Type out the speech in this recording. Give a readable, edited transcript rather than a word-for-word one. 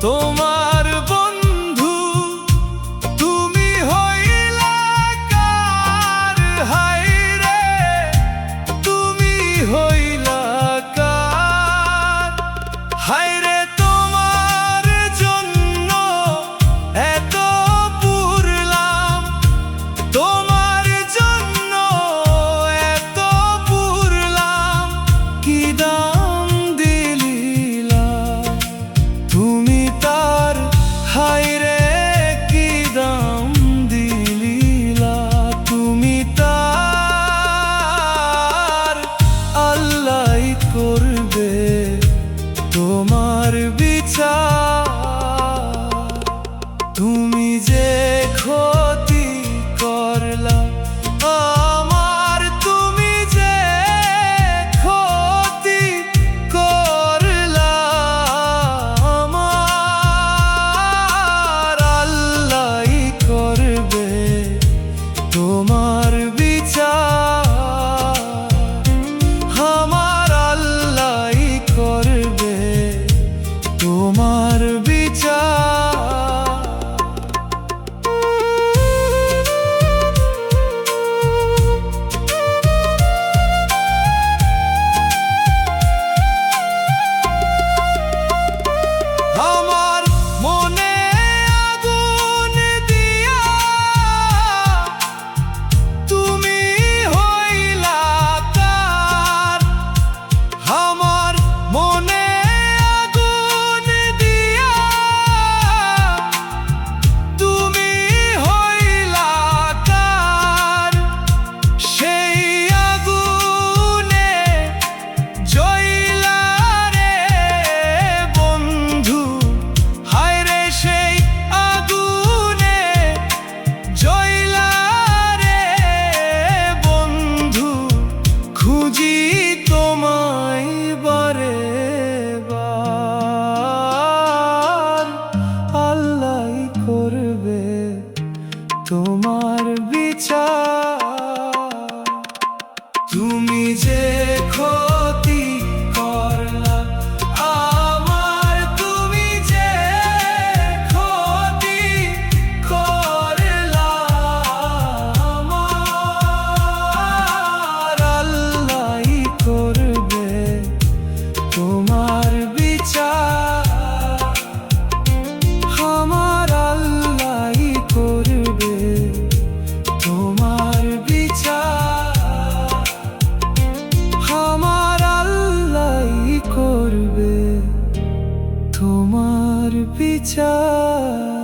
তোমার বন্ধু তুমি হইলা কার, হায়রে তুমি হইলা কার, হায়রে তোমার জন্য এত পুরলাম, তোমার জন্য এত পুরলাম, কি দাম দিলিলা তুমি তার, হায়রে কি দাম দিলিলা তুমি তার। আল্লাহ করবে তোমার বিচার, তুমি যে ক্ষতি করলা আমার, তুমি যে ক্ষতি করলা আমার, আল্লাহ করবে তোমার বিচার, আমার আল্লাহ করবে তোমার বিচার। আমার মনে আগুন দিয়া তুমি হইলা কার, আমার মনে আগুন দিয়া তুমি হইলা কার, সেই আগুনে জ্বইলা রে বন্ধু, হায়রে সেই আগুনে জ্বইলা রে বন্ধু, খুঁজি তোমায় বারে বার, আল্লাহ করবে তোমার বিচার, তুমি যে ক্ষতি করলা আমার, তুমি যে ক্ষতি করলা আমার, আল্লাহ করবে তোমার বিচার, আমার আল্লাহ করবে তোমার বিচার, আমার আল্লাহ করবে তোমার বিচার।